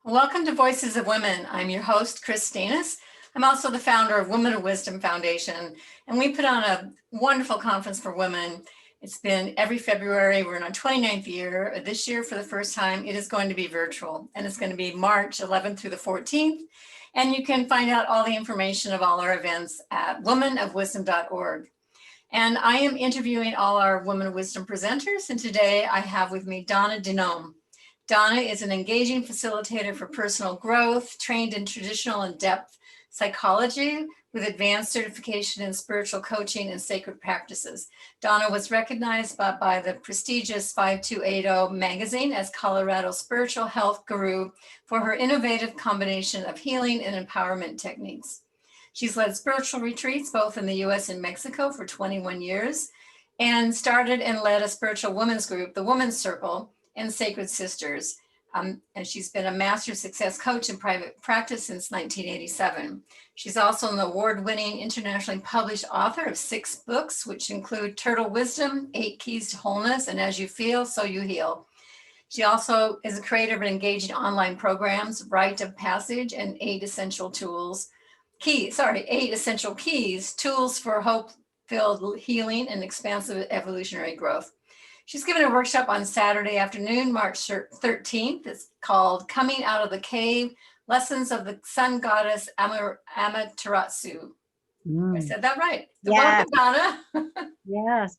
Welcome to Voices of Women. I'm your host, Chris Stanis. I'm also the founder of Women of Wisdom Foundation, and we put on a wonderful conference for women. It's been every February. We're in our 29th year. This year, for the first time, it is going to be virtual, and it's going to be March 11th through the 14th. And you can find out all the information of all our events at womenofwisdom.org. And I am interviewing all our Women of Wisdom presenters, and today I have with me Donna DeNomme. Donna is an engaging facilitator for personal growth, trained in traditional and depth psychology with advanced certification in spiritual coaching and sacred practices. Donna was recognized by the prestigious 5280 magazine as Colorado's spiritual health guru for her innovative combination of healing and empowerment techniques. She's led spiritual retreats both in the US and Mexico for 21 years and started and led a spiritual women's group, the Women's Circle, and Sacred Sisters. And she's been a master success coach in private practice since 1987. She's also an award-winning, internationally published author of 6 books, which include Turtle Wisdom, 8 Keys to Wholeness, and As You Feel, So You Heal. She also is a creator of engaging online programs, Rite of Passage, and 8 Essential Keys, tools for hope-filled healing and expansive evolutionary growth. She's given a workshop on Saturday afternoon, March 13th. It's called Coming Out of the Cave, Lessons of the Sun Goddess Amaterasu. I said that right. So yes. Welcome, Donna. Yes.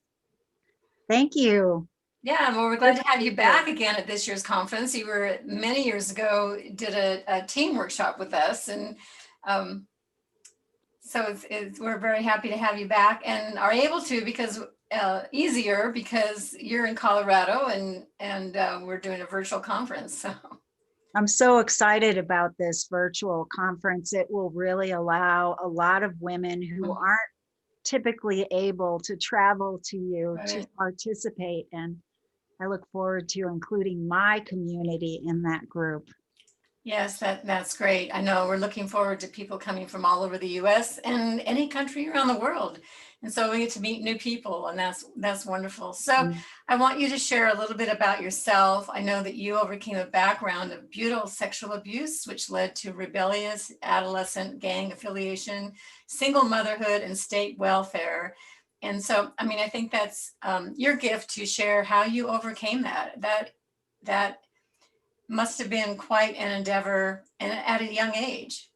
Thank you. Yeah, well, we're glad to have you back again at this year's conference. You were many years ago, did a team workshop with us. And so we're very happy to have you back and are able to because you're in Colorado and we're doing a virtual conference. So I'm so excited about this virtual conference. It will really allow a lot of women who aren't typically able to travel to you to participate. And I look forward to including my community in that group. Yes, that's great. I know we're looking forward to people coming from all over the US and any country around the world. And so we get to meet new people, and that's wonderful. So I want you to share a little bit about yourself. I know that you overcame a background of brutal sexual abuse, which led to rebellious adolescent gang affiliation, single motherhood, and state welfare. And so, I mean, I think that's your gift to share how you overcame that. That must have been quite an endeavor and at a young age.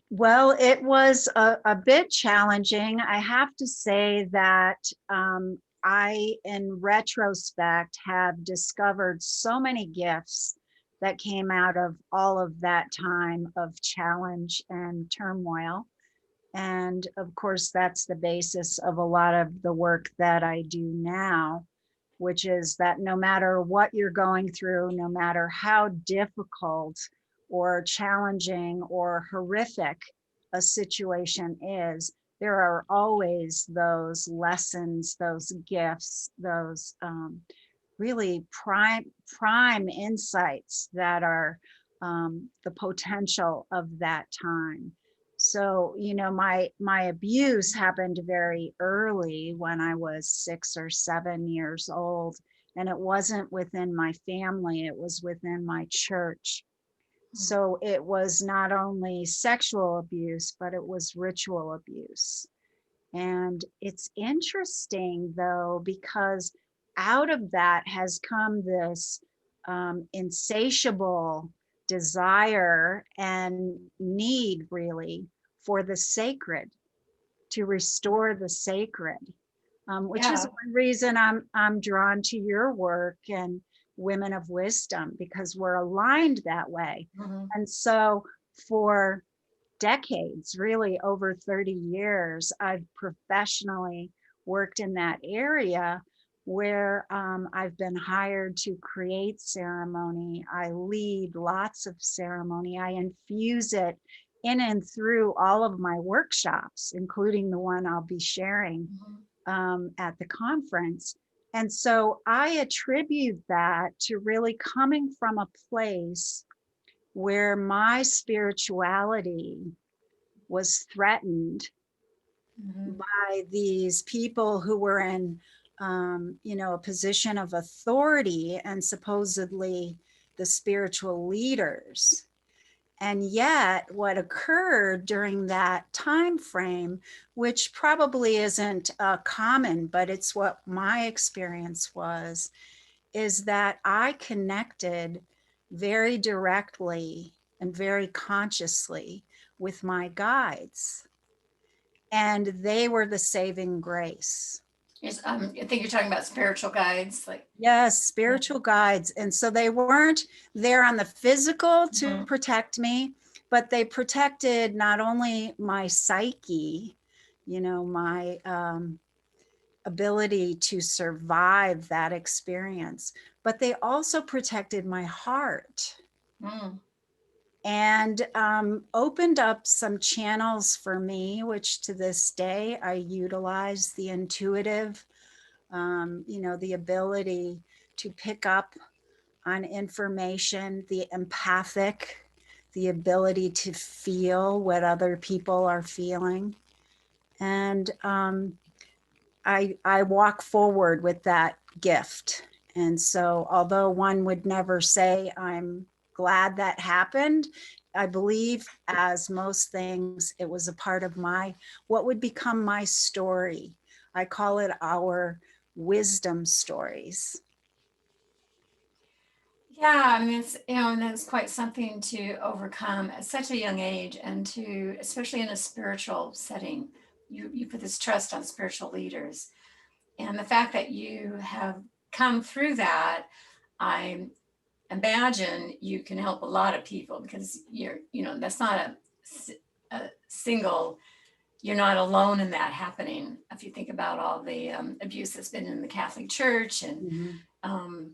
Well, it was a bit challenging. I have to say that I, in retrospect, have discovered so many gifts that came out of all of that time of challenge and turmoil. And of course, that's the basis of a lot of the work that I do now, which is that no matter what you're going through, no matter how difficult or challenging or horrific a situation is, there are always those lessons, those gifts, those really prime insights that are the potential of that time. So, you know, my abuse happened very early when I was 6 or 7 years old, and it wasn't within my family, it was within my church. So it was not only sexual abuse, but it was ritual abuse. And it's interesting though, because out of that has come this insatiable desire and need really for the sacred, to restore the sacred, which is one reason I'm drawn to your work and Women of Wisdom, because we're aligned that way. And so for decades, really over 30 years, I've professionally worked in that area where I've been hired to create ceremony. I lead lots of ceremony. I infuse it in and through all of my workshops, including the one I'll be sharing at the conference. And so I attribute that to really coming from a place where my spirituality was threatened by these people who were in, you know, a position of authority and supposedly the spiritual leaders. And yet what occurred during that time frame, which probably isn't common, but it's what my experience was, is that I connected very directly and very consciously with my guides. And they were the saving grace. I think you're talking about spiritual guides, like. Yes, spiritual guides. And so they weren't there on the physical to Mhm. protect me, but they protected not only my psyche, my ability to survive that experience, but they also protected my heart Mm. and opened up some channels for me, which to this day I utilize the intuitive, the ability to pick up on information, the empathic, the ability to feel what other people are feeling. And I walk forward with that gift. And so, although one would never say, I'm glad that happened, I believe, as most things, it was a part of what would become my story. I call it our wisdom stories. Yeah, I mean, and that's quite something to overcome at such a young age, and to, especially in a spiritual setting, you put this trust on spiritual leaders. And the fact that you have come through that, I imagine you can help a lot of people, because that's not a single, you're not alone in that happening. If you think about all the abuse that's been in the Catholic Church, and Mhm.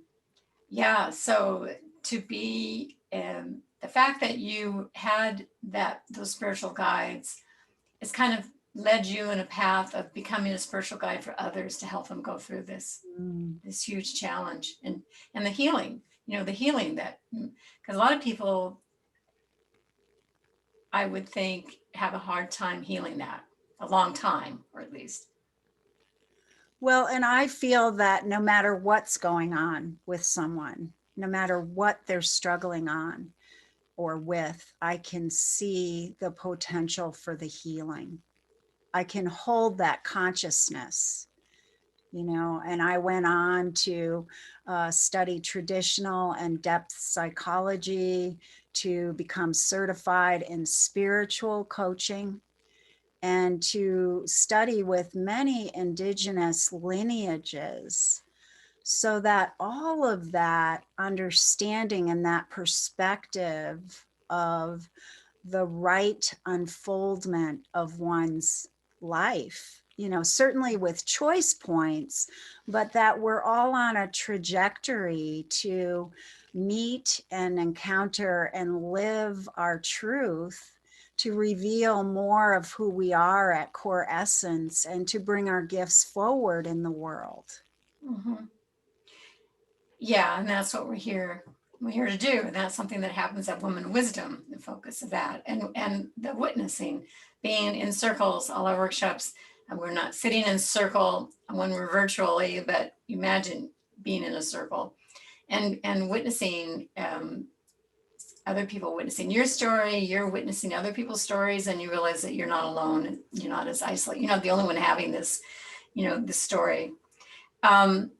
yeah, so to be the fact that you had those spiritual guides, it's kind of led you in a path of becoming a spiritual guide for others to help them go through Mm. this huge challenge, and the healing, that, because a lot of people, I would think, have a hard time healing that, a long time, or at least. Well, and I feel that no matter what's going on with someone, no matter what they're struggling on or with, I can see the potential for the healing. I can hold that consciousness, and I went on to study traditional and depth psychology, to become certified in spiritual coaching, and to study with many indigenous lineages, so that all of that understanding and that perspective of the right unfoldment of one's life, certainly with choice points, but that we're all on a trajectory to meet and encounter and live our truth, to reveal more of who we are at core essence, and to bring our gifts forward in the world. Mm-hmm. Yeah, and that's what we're here to do. And that's something that happens at Women of Wisdom, the focus of that, and the witnessing, being in circles, all our workshops. And we're not sitting in circle when we're virtually, but imagine being in a circle and witnessing, other people witnessing your story, you're witnessing other people's stories, and you realize that you're not alone, you're not as isolated, you're not the only one having this story. Um,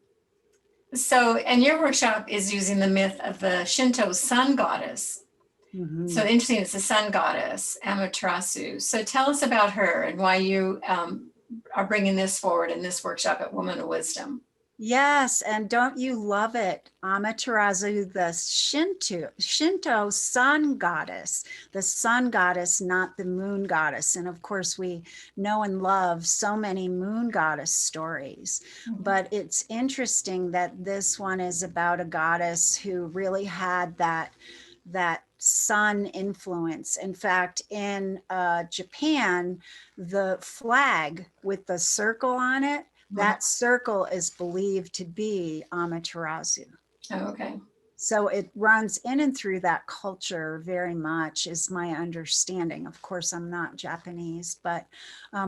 and your workshop is using the myth of the Shinto Sun Goddess. Mm-hmm. So interesting, it's the Sun Goddess, Amaterasu. So tell us about her and why you are bringing this forward in this workshop at Woman of Wisdom. Yes, and don't you love it? Amaterasu, the Shinto sun goddess, the sun goddess, not the moon goddess. And of course, we know and love so many moon goddess stories. Mm-hmm. But it's interesting that this one is about a goddess who really had that sun influence. In fact, in Japan, the flag with the circle on it, that circle is believed to be Amaterasu. Oh, okay. So it runs in and through that culture very much, is my understanding. Of course, I'm not Japanese, but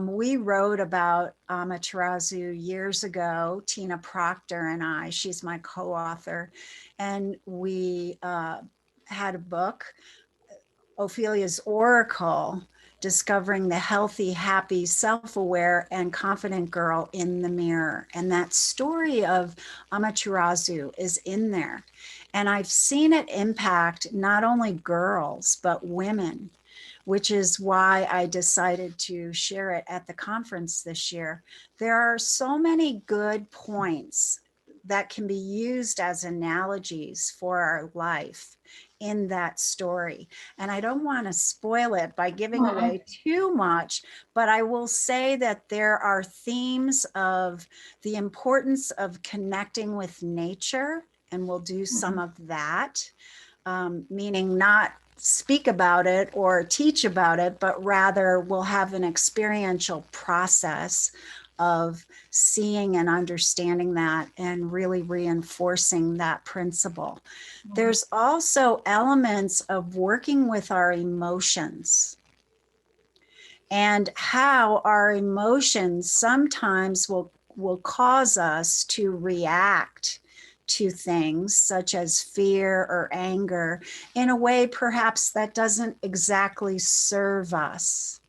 we wrote about Amaterasu years ago, Tina Proctor and I, she's my co-author, and we had a book, Ophelia's Oracle, discovering the healthy, happy, self-aware, and confident girl in the mirror. And that story of Amaterasu is in there. And I've seen it impact not only girls, but women, which is why I decided to share it at the conference this year. There are so many good points that can be used as analogies for our life in that story. And I don't want to spoil it by giving away too much, but I will say that there are themes of the importance of connecting with nature, and we'll do some of that, meaning not speak about it or teach about it, but rather we'll have an experiential process of seeing and understanding that and really reinforcing that principle. There's also elements of working with our emotions and how our emotions sometimes will cause us to react to things such as fear or anger in a way perhaps that doesn't exactly serve us.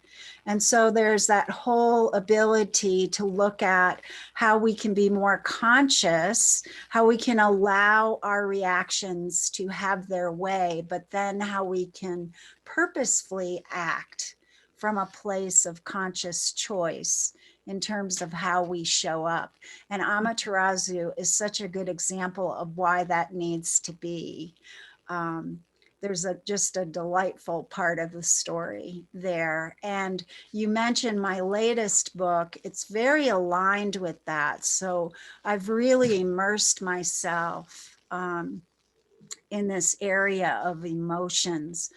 And so there's that whole ability to look at how we can be more conscious, how we can allow our reactions to have their way, but then how we can purposefully act from a place of conscious choice in terms of how we show up. And Amaterasu is such a good example of why that needs to be. There's just a delightful part of the story there. And you mentioned my latest book. It's very aligned with that. So I've really immersed myself in this area of emotions.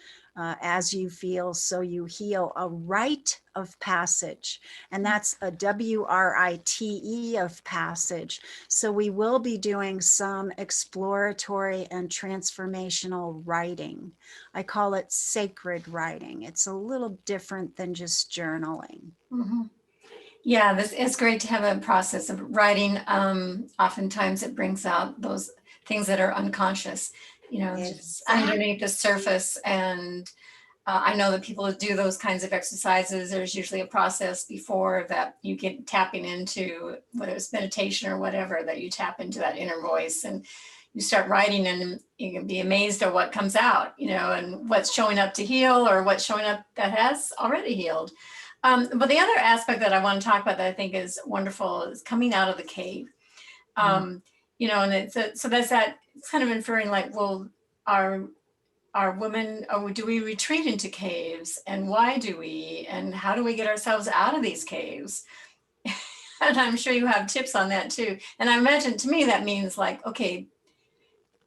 As you feel, so you heal, a rite of passage. And that's a WRITE of passage. So we will be doing some exploratory and transformational writing. I call it sacred writing. It's a little different than just journaling. Yeah, it's great to have a process of writing. Oftentimes it brings out those things that are unconscious, just underneath the surface. And I know that people who do those kinds of exercises, there's usually a process before that you get tapping into, whether it's meditation or whatever, that you tap into that inner voice and you start writing, and you can be amazed at what comes out, and what's showing up to heal or what's showing up that has already healed. But the other aspect that I want to talk about that I think is wonderful is coming out of the cave. And so that's that. It's kind of inferring like, well, are women, or do we retreat into caves, and why do we, and how do we get ourselves out of these caves? And I'm sure you have tips on that too. And I imagine, to me, that means like, okay,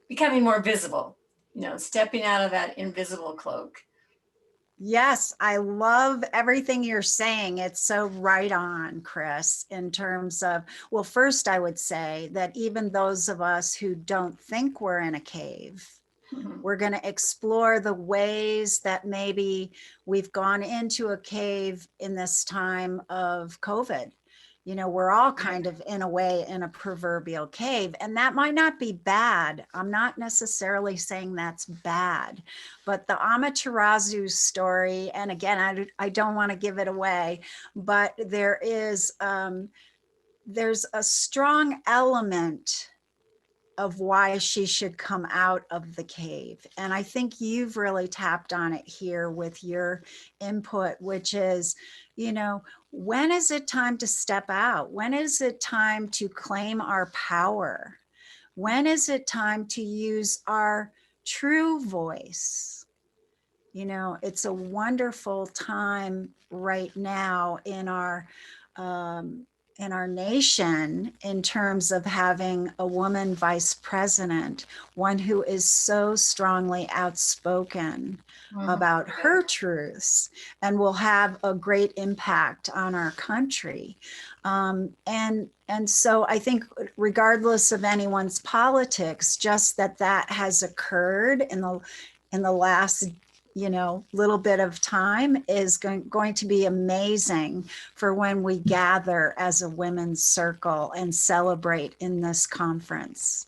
becoming more visible, stepping out of that invisible cloak. Yes, I love everything you're saying. It's so right on, Chris, in terms of, well, first I would say that even those of us who don't think we're in a cave, we're going to explore the ways that maybe we've gone into a cave in this time of COVID. We're all kind of in a way in a proverbial cave, and that might not be bad. I'm not necessarily saying that's bad, but the Amaterasu story, and again, I don't want to give it away, but there's a strong element of why she should come out of the cave. And I think you've really tapped on it here with your input, which is, when is it time to step out? When is it time to claim our power? When is it time to use our true voice? It's a wonderful time right now in our in our nation in terms of having a woman vice president, one who is so strongly outspoken about her truths and will have a great impact on our country. And so I think regardless of anyone's politics, just that has occurred in the last little bit of time is going to be amazing for when we gather as a women's circle and celebrate in this conference.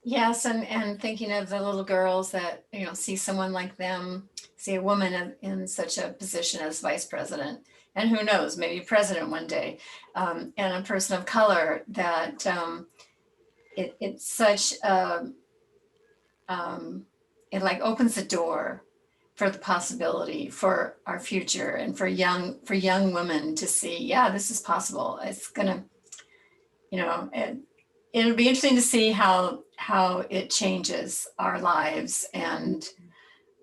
Yes, and thinking of the little girls that, see someone like them, see a woman in such a position as vice president, and who knows, maybe president one day, and a person of color, that it's such it like opens the door for the possibility for our future, and for young women to see, yeah, this is possible. It's gonna, it'll be interesting to see how it changes our lives, and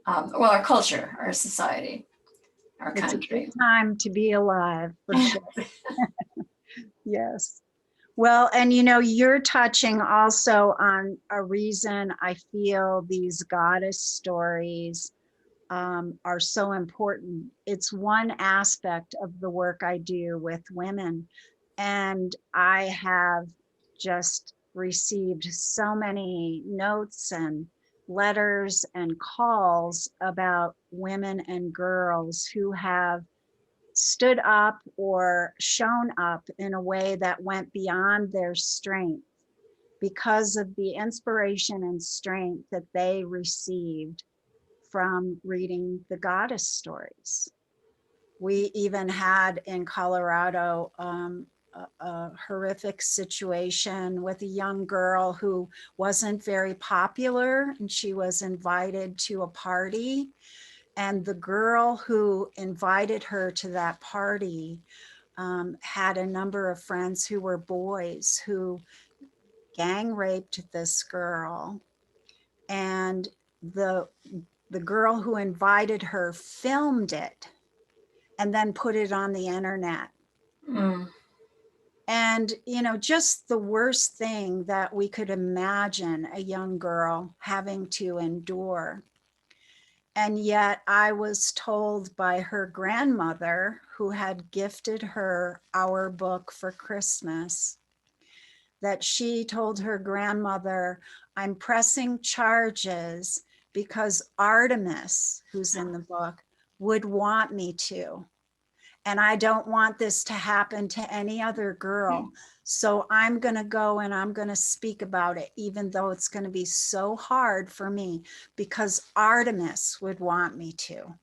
well, our culture, our society, our It's a country. good time to be alive, for sure. Yes. Well, and you're touching also on a reason I feel these goddess stories are so important. It's one aspect of the work I do with women. And I have just received so many notes and letters and calls about women and girls who have stood up or shown up in a way that went beyond their strength because of the inspiration and strength that they received from reading the goddess stories. We even had in Colorado a horrific situation with a young girl who wasn't very popular, and she was invited to a party. And the girl who invited her to that party had a number of friends who were boys who gang raped this girl. And the girl who invited her filmed it and then put it on the internet. Mm. And, just the worst thing that we could imagine a young girl having to endure. And yet I was told by her grandmother, who had gifted her our book for Christmas, that she told her grandmother, I'm pressing charges because Artemis, who's in the book, would want me to. And I don't want this to happen to any other girl. So I'm going to go and I'm going to speak about it, even though it's going to be so hard for me, because Artemis would want me to.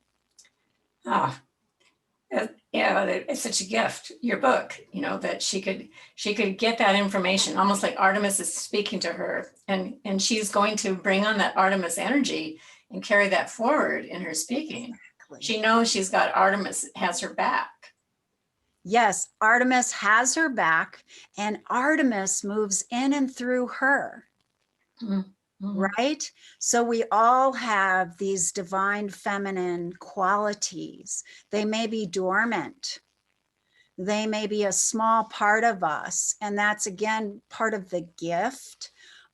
Ah, yeah, it's such a gift, your book, that she could get that information, almost like Artemis is speaking to her, and she's going to bring on that Artemis energy and carry that forward in her speaking. She knows she's got Artemis has her back. Yes, Artemis has her back, and Artemis moves in and through her. Mm-hmm. Right? So we all have these divine feminine qualities. They may be dormant. They may be a small part of us. And that's, again, part of the gift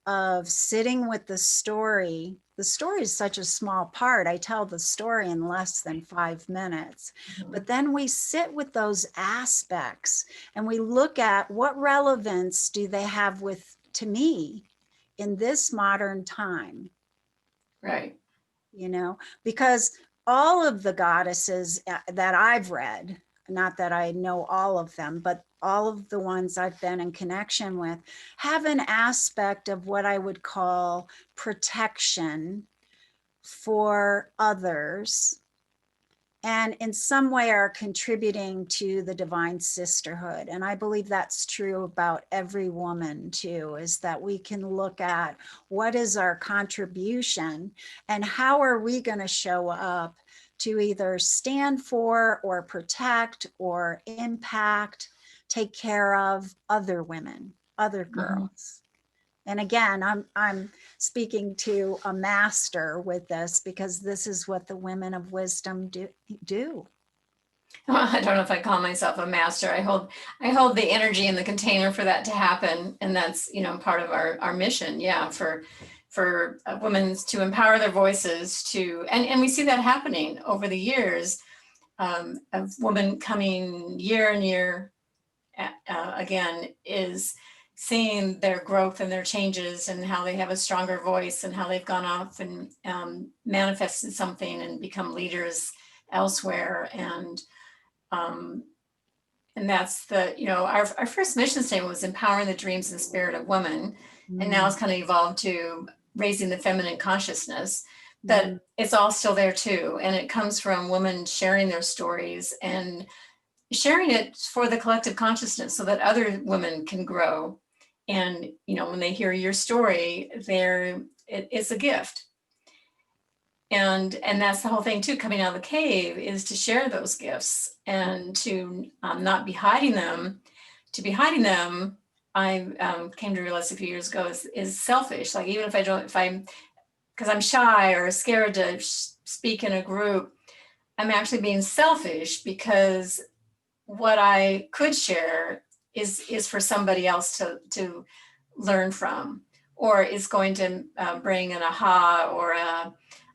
of sitting with the story. The story is such a small part. I tell the story in less than 5 minutes. Mm-hmm. But then we sit with those aspects and we look at what relevance do they have to me in this modern time. Right. Because all of the goddesses that I've read, not that I know all of them, but all of the ones I've been in connection with have an aspect of what I would call protection for others, and in some way are contributing to the divine sisterhood. And I believe that's true about every woman too, is that we can look at what is our contribution and how are we going to show up to either stand for or protect or impact, take care of other women, other girls. Mm-hmm. And again, I'm speaking to a master with this, because this is what the women of wisdom do. Well, I don't know if I call myself a master. I hold the energy in the container for that to happen. And that's, part of our mission. Yeah. For women to empower their voices and we see that happening over the years, of women coming year and year, again, is seeing their growth and their changes and how they have a stronger voice and how they've gone off and manifested something and become leaders elsewhere. Um, and that's our first mission statement was empowering the dreams and spirit of women. And now Mm, it's kind of evolved to raising the feminine consciousness, mm, but it's all still there too. And it comes from women sharing their stories and sharing it for the collective consciousness so that other women can grow. And, when they hear your story, it's a gift. And that's the whole thing too, coming out of the cave is to share those gifts and to not be hiding them. To be hiding them, I came to realize a few years ago is selfish. Like even because I'm shy or scared to speak in a group, I'm actually being selfish because what I could share is for somebody else to learn from, or is going to bring an aha or yeah.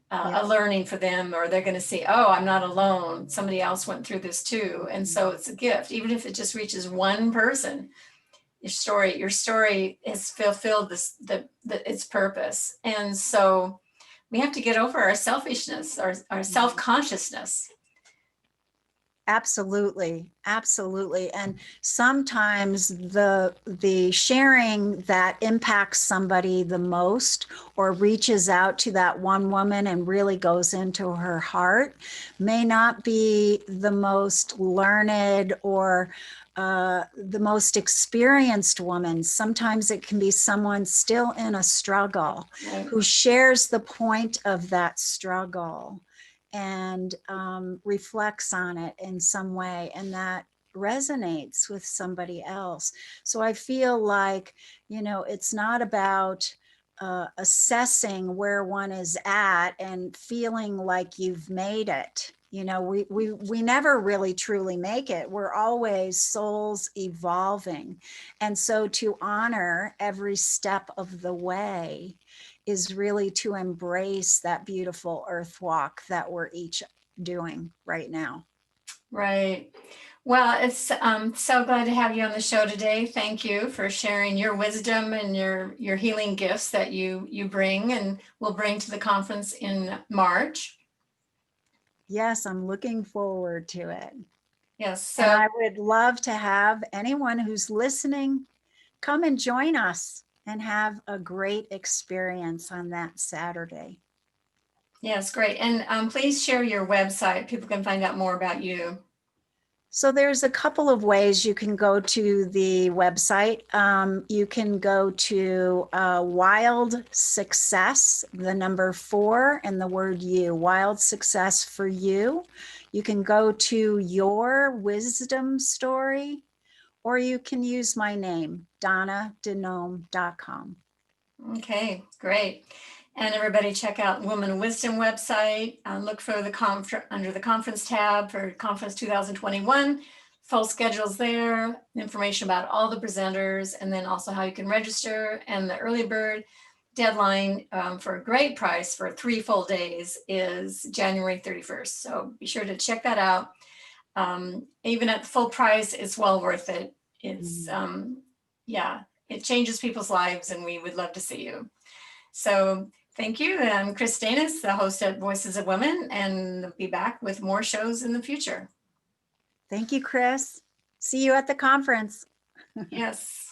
a learning for them, or they're going to see, oh, I'm not alone. Somebody else went through this too. And so it's a gift, even if it just reaches one person. Your story has fulfilled its purpose. And so we have to get over our selfishness, our self-consciousness. Absolutely, absolutely. And sometimes the sharing that impacts somebody the most or reaches out to that one woman and really goes into her heart may not be the most learned or the most experienced woman. Sometimes it can be someone still in a struggle Right. who shares the point of that struggle and reflects on it in some way, and that resonates with somebody else. So I feel like, it's not about assessing where one is at and feeling like you've made it. We never really truly make it. We're always souls evolving. And so to honor every step of the way is really to embrace that beautiful earth walk that we're each doing right now. Right. Well, it's so glad to have you on the show today. Thank you for sharing your wisdom and your healing gifts that you bring and will bring to the conference in March. Yes, I'm looking forward to it. Yes. And So I would love to have anyone who's listening come and join us and have a great experience on that Saturday. yes, great. And please share your website. People can find out more about you. So there's a couple of ways you can go to the website. You can go to Wild Success, the number 4 and the word you, Wild Success for You. You can go to Your Wisdom Story, or you can use my name, DonnaDeNomme.com. Okay, great. And everybody check out Woman of Wisdom website. Look for under the conference tab for conference 2021. Full schedules there, information about all the presenters, and then also how you can register. And the early bird deadline for a great price for 3 full days is January 31st. So be sure to check that out. Even at the full price, it's well worth it. It's, yeah, it changes people's lives, and we would love to see you. So thank you. I'm Chris Danis, the host at Voices of Women, and be back with more shows in the future. Thank you, Chris. See you at the conference. Yes.